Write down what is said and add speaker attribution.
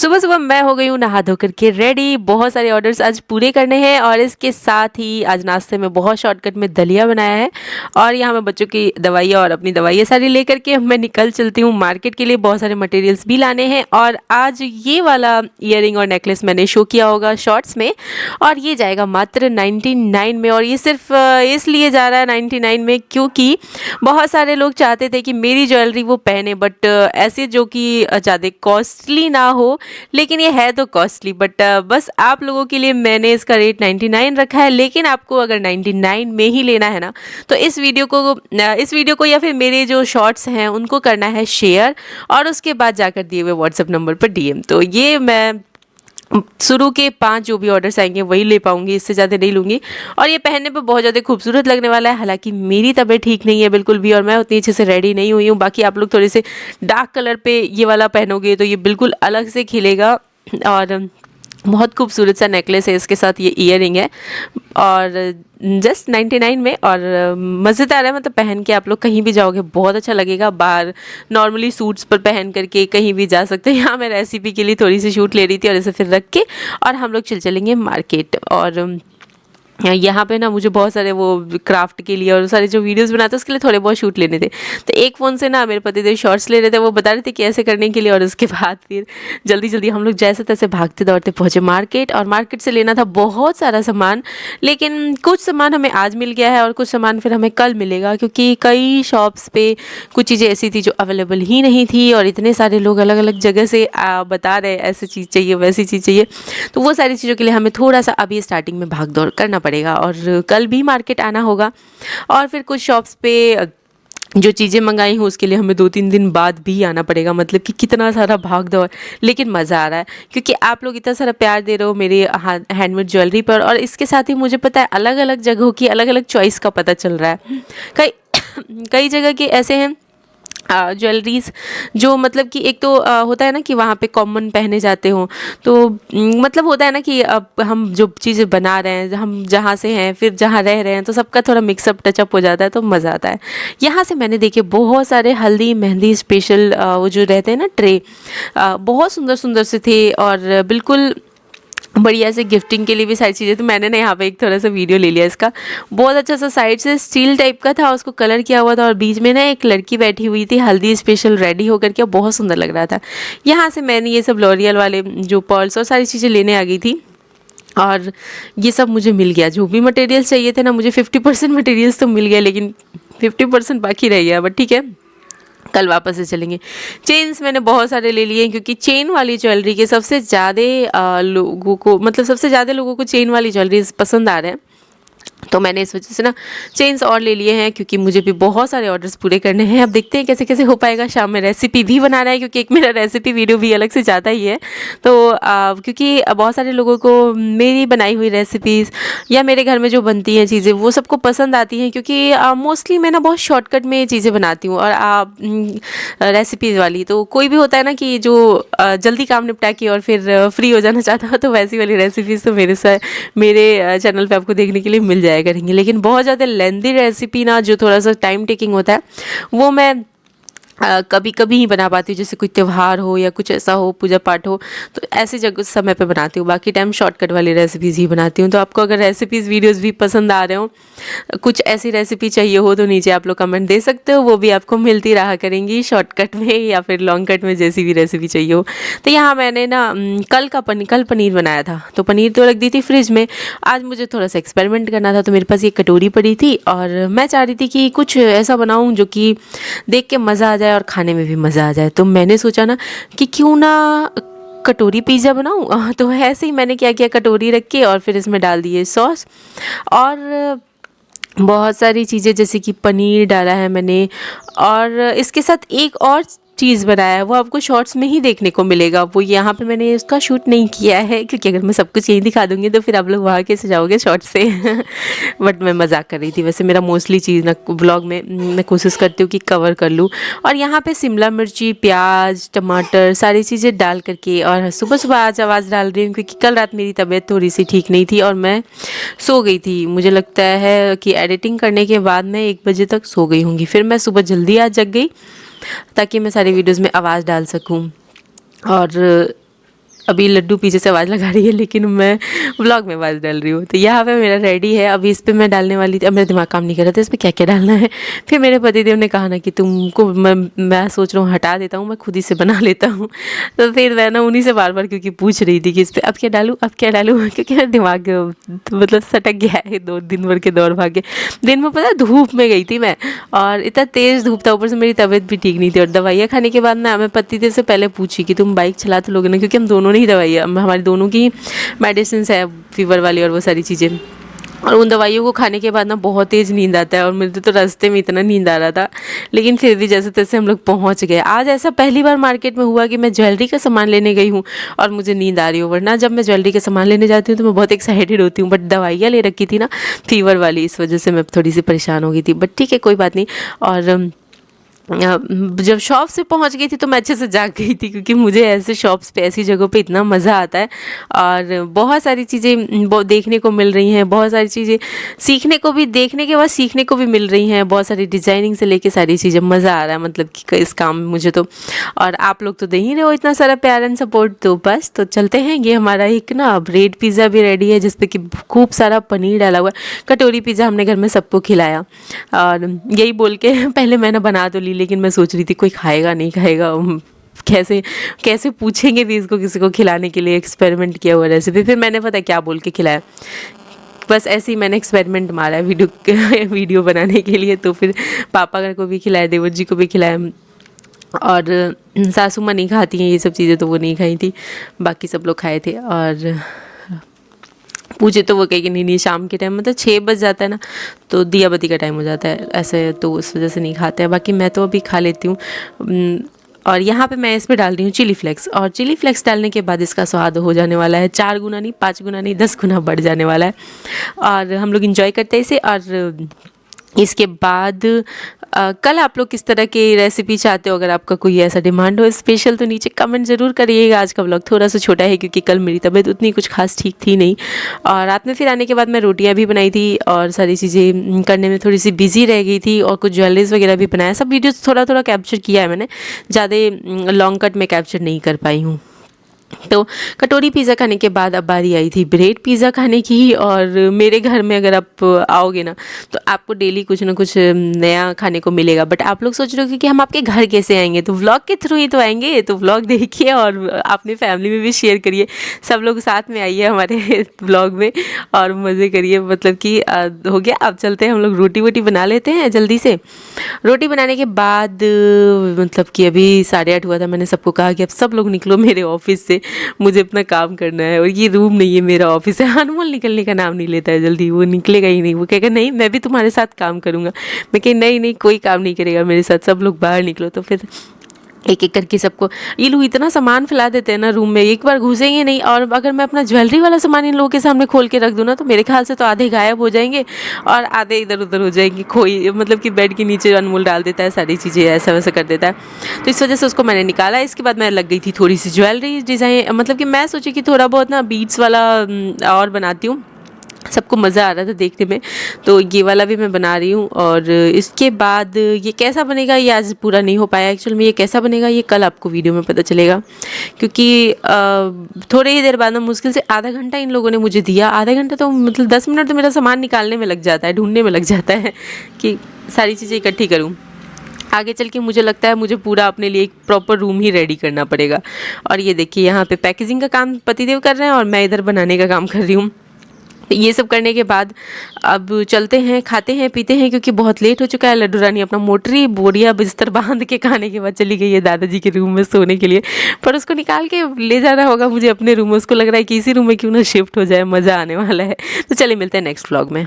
Speaker 1: सुबह-सुबह मैं हो गई हूँ नहा धो कर के रेडी। बहुत सारे ऑर्डर्स आज पूरे करने हैं और इसके साथ ही आज नाश्ते में बहुत शॉर्टकट में दलिया बनाया है। और यहाँ मैं बच्चों की दवाइयाँ और अपनी दवाइयाँ सारी लेकर के मैं निकल चलती हूँ मार्केट के लिए। बहुत सारे मटेरियल्स भी लाने हैं और आज ये वाला ईयरिंग और नेकलेस मैंने शो किया होगा शॉर्ट्स में और ये जाएगा मात्र 99 में। और ये सिर्फ इसलिए जा रहा है 99 में क्योंकि बहुत सारे लोग चाहते थे कि मेरी ज्वेलरी वो पहने, बट ऐसे जो कि ज़्यादा कॉस्टली ना हो, लेकिन ये है तो कॉस्टली। बट बस आप लोगों के लिए मैंने इसका रेट 99 रखा है। लेकिन आपको अगर 99 में ही लेना है ना, तो इस वीडियो को या फिर मेरे जो शॉर्ट्स हैं उनको करना है शेयर और उसके बाद जाकर दिए हुए व्हाट्सएप नंबर पर डीएम। तो ये मैं शुरू के 5 जो भी ऑर्डर्स आएंगे वही ले पाऊंगी, इससे ज़्यादा नहीं लूँगी। और ये पहनने पे बहुत ज़्यादा खूबसूरत लगने वाला है। हालांकि मेरी तबीयत ठीक नहीं है बिल्कुल भी और मैं उतनी अच्छे से रेडी नहीं हुई हूँ। बाकी आप लोग थोड़े से डार्क कलर पे ये वाला पहनोगे तो ये बिल्कुल अलग से खिलेगा। और बहुत खूबसूरत सा नेकलेस है, इसके साथ ये ईयरिंग है और जस्ट 99 में। और मज़ेदार है, मतलब पहन के आप लोग कहीं भी जाओगे बहुत अच्छा लगेगा। बाहर नॉर्मली सूट्स पर पहन करके कहीं भी जा सकते हैं। यहाँ मैं रेसिपी के लिए थोड़ी सी शूट ले रही थी और इसे फिर रख के और हम लोग चलेंगे मार्केट। और यहाँ पे ना मुझे बहुत सारे वो क्राफ्ट के लिए और सारे जो वीडियोस बनाते हैं उसके लिए थोड़े बहुत शूट लेने थे। तो एक फ़ोन से ना मेरे पतिदेव शॉर्ट्स ले रहे थे, वो बता रहे थे कि ऐसे करने के लिए। और उसके बाद फिर जल्दी जल्दी हम लोग जैसे तैसे भागते दौड़ते पहुँचे मार्केट। और मार्केट से लेना था बहुत सारा सामान, लेकिन कुछ सामान हमें आज मिल गया है और कुछ सामान फिर हमें कल मिलेगा, क्योंकि कई शॉप्स पे कुछ चीज़ें ऐसी थी जो अवेलेबल ही नहीं थी और इतने सारे लोग अलग अलग जगह से बता रहे ऐसी चीज़ चाहिए वैसी चीज़ चाहिए। तो वो सारी चीज़ों के लिए हमें थोड़ा सा अभी स्टार्टिंग में भाग दौड़ करना पड़ेगा और कल भी मार्केट आना होगा। और फिर कुछ शॉप्स पे जो चीज़ें मंगाई हूँ उसके लिए हमें 2-3 दिन बाद भी आना पड़ेगा। मतलब कि कितना सारा भाग दौड़, लेकिन मज़ा आ रहा है क्योंकि आप लोग इतना सारा प्यार दे रहे हो मेरे हैंडमेड ज्वेलरी पर। और इसके साथ ही मुझे पता है अलग अलग जगहों की अलग अलग चॉइस का पता चल रहा है। कई कई जगह के ऐसे हैं ज्वेलरीज जो मतलब कि एक तो होता है ना कि वहाँ पे कॉमन पहने जाते हों, तो मतलब होता है ना कि अब हम जो चीज़ें बना रहे हैं, हम जहाँ से हैं फिर जहाँ रह रहे हैं, तो सबका थोड़ा मिक्सअप टचअप हो जाता है तो मज़ा आता है। यहाँ से मैंने देखे बहुत सारे हल्दी मेहंदी स्पेशल वो जो रहते हैं ना ट्रे, बहुत सुंदर सुंदर से थे और बिल्कुल बढ़िया से गिफ्टिंग के लिए भी सारी चीज़ें। तो मैंने ना यहाँ पे एक थोड़ा सा वीडियो ले लिया इसका। बहुत अच्छा सा साइड से स्टील टाइप का था, उसको कलर किया हुआ था और बीच में ना एक लड़की बैठी हुई थी हल्दी स्पेशल रेडी होकर के, बहुत सुंदर लग रहा था। यहाँ से मैंने ये सब लॉरियल वाले जो पर्ल्स और सारी चीज़ें लेने आ गई थी और ये सब मुझे मिल गया। जो भी मटेरियल्स चाहिए थे ना मुझे 50% मटेरियल्स तो मिल गया, लेकिन 50% बाकी रह गया। बट ठीक है, कल वापस से चलेंगे। चेन्स मैंने बहुत सारे ले लिए क्योंकि चेन वाली ज्वेलरी के सबसे ज़्यादा लोगों को, मतलब सबसे ज़्यादा लोगों को चेन वाली ज्वेलरी पसंद आ रहे हैं। तो मैंने इस वजह से ना चेन्स और ले लिए हैं क्योंकि मुझे भी बहुत सारे ऑर्डर्स पूरे करने हैं। अब देखते हैं कैसे कैसे हो पाएगा। शाम में रेसिपी भी बनाना है क्योंकि एक मेरा रेसिपी वीडियो भी अलग से जाता ही है। तो क्योंकि बहुत सारे लोगों को मेरी बनाई हुई रेसिपीज़ या मेरे घर में जो बनती हैं चीज़ें वो सबको पसंद आती हैं, क्योंकि मोस्टली मैं ना बहुत शॉर्टकट में चीज़ें बनाती हूँ। और रेसिपीज़ वाली तो कोई भी होता है ना कि जो जल्दी काम निपटा के और फिर फ्री हो जाना चाहता हो, तो वैसी वाली रेसिपीज़ तो मेरे चैनल पे आपको देखने के लिए मिल जाया करेंगे। लेकिन बहुत ज़्यादा लेंदी रेसिपी ना, जो थोड़ा सा टाइम टेकिंग होता है, वो मैं कभी कभी ही बना पाती हूँ। जैसे कोई त्यौहार हो या कुछ ऐसा हो, पूजा पाठ हो, तो ऐसे जगह समय पे बनाती हूँ। बाकी टाइम शॉर्टकट वाली रेसिपीज़ ही बनाती हूँ। तो आपको अगर रेसिपीज़ वीडियोस भी पसंद आ रहे हो, कुछ ऐसी रेसिपी चाहिए हो, तो नीचे आप लोग कमेंट दे सकते हो, वो भी आपको मिलती रहा करेंगी शॉर्टकट में या फिर लॉन्ग कट में, जैसी भी रेसिपी चाहिए हो। तो यहाँ मैंने ना कल पनीर बनाया था, तो पनीर तो रख दी थी फ्रिज में। आज मुझे थोड़ा सा एक्सपेरिमेंट करना था, तो मेरे पास ये कटोरी पड़ी थी और मैं चाह रही थी कि कुछ ऐसा बनाऊँ जो कि देख के मज़ा आ जाए और खाने में भी मज़ा आ जाए। तो मैंने सोचा ना कि क्यों ना कटोरी पिज़्ज़ा बनाऊँ। तो ऐसे ही मैंने क्या किया, कटोरी रख के और फिर इसमें डाल दिए सॉस और बहुत सारी चीज़ें, जैसे कि पनीर डाला है मैंने। और इसके साथ एक और चीज़ बनाया है, वो आपको शॉर्ट्स में ही देखने को मिलेगा। वो यहाँ पे मैंने इसका शूट नहीं किया है क्योंकि अगर मैं सब कुछ यहीं दिखा दूँगी तो फिर आप लोग वहाँ कैसे जाओगे शॉर्ट्स से। बट मैं मजाक कर रही थी। वैसे मेरा मोस्टली चीज़ ना व्लॉग में मैं कोशिश करती हूँ कि कवर कर लूँ। और यहाँ पे शिमला मिर्ची, प्याज, टमाटर सारी चीज़ें डाल करके, और सुबह सुबह आज आवाज़ डाल रही हूँ क्योंकि कल रात मेरी तबीयत थोड़ी सी ठीक नहीं थी और मैं सो गई थी। मुझे लगता है कि एडिटिंग करने के बाद मैं 1 बजे तक सो गई होंगी। फिर मैं सुबह जल्दी आज जग गई ताकि मैं सारी वीडियोस में आवाज़ डाल सकूं। और अभी लड्डू पीछे से आवाज़ लगा रही है, लेकिन मैं व्लॉग में आवाज़ डाल रही हूँ। तो यहाँ पे मेरा रेडी है। अभी इस पे मैं डालने वाली थी, अब मेरा दिमाग काम नहीं कर रहा था इस पे क्या क्या डालना है। फिर मेरे पतिदेव ने कहा ना कि तुमको मैं सोच रहा हूँ हटा देता हूँ, मैं खुद ही से बना लेता हूँ। तो फिर मैं ना उन्हीं से बार बार क्योंकि पूछ रही थी कि इस पर अब क्या डालूँ, अब क्या डालूँ, क्योंकि मेरा दिमाग मतलब सटक गया है 2 दिन भर के दौड़ भागे। दिन में पता धूप में गई थी मैं, और इतना तेज़ धूप था, ऊपर से मेरी तबीयत भी ठीक नहीं थी। और दवाइयाँ खाने के बाद ना मैं पतिदेव से पहले पूछी कि तुम बाइक चलाते लोगे ना, क्योंकि हम दोनों ने ही दवाइयाँ, हमारी दोनों की मेडिसिन है फीवर वाली और वो सारी चीज़ें। और उन दवाइयों को खाने के बाद ना बहुत तेज़ नींद आता है, और मुझे तो रास्ते में इतना नींद आ रहा था, लेकिन फिर भी जैसे तैसे हम लोग पहुंच गए। आज ऐसा पहली बार मार्केट में हुआ कि मैं ज्वेलरी का सामान लेने गई हूँ और मुझे नींद आ रही हो, वरना जब मैं ज्वेलरी का सामान लेने जाती हूँ तो मैं बहुत एक्साइटेड होती हूँ। बट दवाइयाँ ले रखी थी ना फीवर वाली, इस वजह से मैं थोड़ी सी परेशान हो गई थी। बट ठीक है, कोई बात नहीं। और जब शॉप से पहुंच गई थी तो मैं अच्छे से जाग गई थी, क्योंकि मुझे ऐसे शॉप्स पे ऐसी जगहों पे इतना मज़ा आता है। और बहुत सारी चीज़ें देखने को मिल रही हैं, बहुत सारी चीज़ें सीखने को भी, देखने के बाद सीखने को भी मिल रही हैं। बहुत सारी डिज़ाइनिंग से लेके सारी चीज़ें, मज़ा आ रहा है मतलब कि इस काम में मुझे तो। और आप लोग तो दे ही रहे हो इतना सारा प्यार एंड सपोर्ट, तो बस तो चलते हैं। ये हमारा एक ना ब्रेड पिज़्ज़ा भी रेडी है, जिसपे कि खूब सारा पनीर डाला हुआ है। कटोरी पिज़्ज़ा हमने घर में सबको खिलाया, और यही बोल के पहले मैंने बना तो ली, लेकिन मैं सोच रही थी कोई खाएगा नहीं खाएगा, कैसे कैसे पूछेंगे भी इसको किसी को खिलाने के लिए। एक्सपेरिमेंट किया हुआ रेसिपी, फिर मैंने पता क्या बोल के खिलाया, बस ऐसे ही मैंने एक्सपेरिमेंट मारा है वीडियो बनाने के लिए। तो फिर पापा को भी खिलाया, देवर जी को भी खिलाया, और सासू माँ नहीं खाती हैं ये सब चीज़ें, तो वो नहीं खाई थी, बाकी सब लोग खाए थे। और पूछे तो वो कहे कि नहीं शाम के टाइम मतलब 6 बज जाता है ना, तो दिया बत्ती का टाइम हो जाता है ऐसे, तो उस वजह से नहीं खाते हैं। बाकी मैं तो अभी खा लेती हूँ। और यहाँ पे मैं इस पर डाल रही हूँ चिली फ्लेक्स, और चिली फ्लेक्स डालने के बाद इसका स्वाद हो जाने वाला है 4 गुना नहीं, 5 गुना नहीं, 10 गुना बढ़ जाने वाला है। और हम लोग इंजॉय करते हैं इसे। और इसके बाद कल आप लोग किस तरह की रेसिपी चाहते हो, अगर आपका कोई ऐसा डिमांड हो स्पेशल, तो नीचे कमेंट ज़रूर करिएगा। आज का व्लॉग थोड़ा सा छोटा है, क्योंकि कल मेरी तबीयत उतनी कुछ खास ठीक थी नहीं, और रात में फिर आने के बाद मैं रोटियां भी बनाई थी, और सारी चीज़ें करने में थोड़ी सी बिजी रह गई थी, और कुछ ज्वेलरीज वगैरह भी बनाया। सब वीडियोज़ थोड़ा थोड़ा कैप्चर किया है मैंने, ज़्यादा लॉन्ग कट में कैप्चर नहीं कर पाई हूँ। तो कटोरी पिज़्ज़ा खाने के बाद अब बारी आई थी ब्रेड पिज़्ज़ा खाने की। और मेरे घर में अगर आप आओगे ना, तो आपको डेली कुछ ना कुछ नया खाने को मिलेगा। बट आप लोग सोच रहे हो कि हम आपके घर कैसे आएंगे, तो व्लॉग के थ्रू ही तो आएंगे। तो व्लॉग देखिए और अपनी फैमिली में भी शेयर करिए, सब लोग साथ में आइए हमारे व्लॉग में और मज़े करिए। मतलब कि हो गया, अब चलते हैं हम लोग रोटी वोटी बना लेते हैं जल्दी से। रोटी बनाने के बाद मतलब कि अभी 8:30 हुआ था, मैंने सबको कहा कि अब सब लोग निकलो मेरे ऑफिस से, मुझे अपना काम करना है। और ये रूम नहीं है, मेरा ऑफिस है। अनमोल निकलने का नाम नहीं लेता है जल्दी, वो निकलेगा ही नहीं। वो कहेगा नहीं मैं भी तुम्हारे साथ काम करूँगा। मैं कही नहीं नहीं, कोई काम नहीं करेगा मेरे साथ, सब लोग बाहर निकलो। तो फिर एक एक करके सबको, ये लोग इतना सामान फैला देते हैं ना रूम में, एक बार घुसेंगे नहीं। और अगर मैं अपना ज्वेलरी वाला सामान इन लोगों के सामने खोल के रख दूँ ना, तो मेरे ख्याल से तो आधे गायब हो जाएंगे और आधे इधर उधर हो जाएंगे। कोई मतलब कि बेड के नीचे अनमोल डाल देता है सारी चीज़ें, ऐसा वैसा कर देता है। तो इस वजह से उसको मैंने निकाला। इसके बाद मैं लग गई थी थोड़ी सी ज्वेलरी डिज़ाइन, मतलब कि मैं सोची कि थोड़ा बहुत ना बीड्स वाला और बनाती हूँ, सबको मज़ा आ रहा था देखने में, तो ये वाला भी मैं बना रही हूँ। और इसके बाद ये कैसा बनेगा ये आज पूरा नहीं हो पाया एक्चुअल में। ये कैसा बनेगा ये कल आपको वीडियो में पता चलेगा, क्योंकि थोड़ी ही देर बाद ना, मुश्किल से आधा घंटा इन लोगों ने मुझे दिया। आधा घंटा तो मतलब 10 मिनट तो मेरा सामान निकालने में लग जाता है, ढूंढने में लग जाता है कि सारी चीज़ें इकट्ठी करूँ। आगे चल के मुझे लगता है मुझे पूरा अपने लिए एक प्रॉपर रूम ही रेडी करना पड़ेगा। और ये देखिए यहाँ पे पैकेजिंग का काम पतिदेव कर रहे हैं और मैं इधर बनाने का काम कर रही हूँ। ये सब करने के बाद अब चलते हैं, खाते हैं पीते हैं, क्योंकि बहुत लेट हो चुका है। लड्डू रानी अपना मोटरी बोरिया बिस्तर बांध के खाने के बाद चली गई है दादाजी के रूम में सोने के लिए, पर उसको निकाल के ले जाना होगा मुझे अपने रूम में। उसको लग रहा है कि इसी रूम में क्यों ना शिफ्ट हो जाए, मज़ा आने वाला है। तो चलिए मिलते हैं नेक्स्ट व्लॉग में।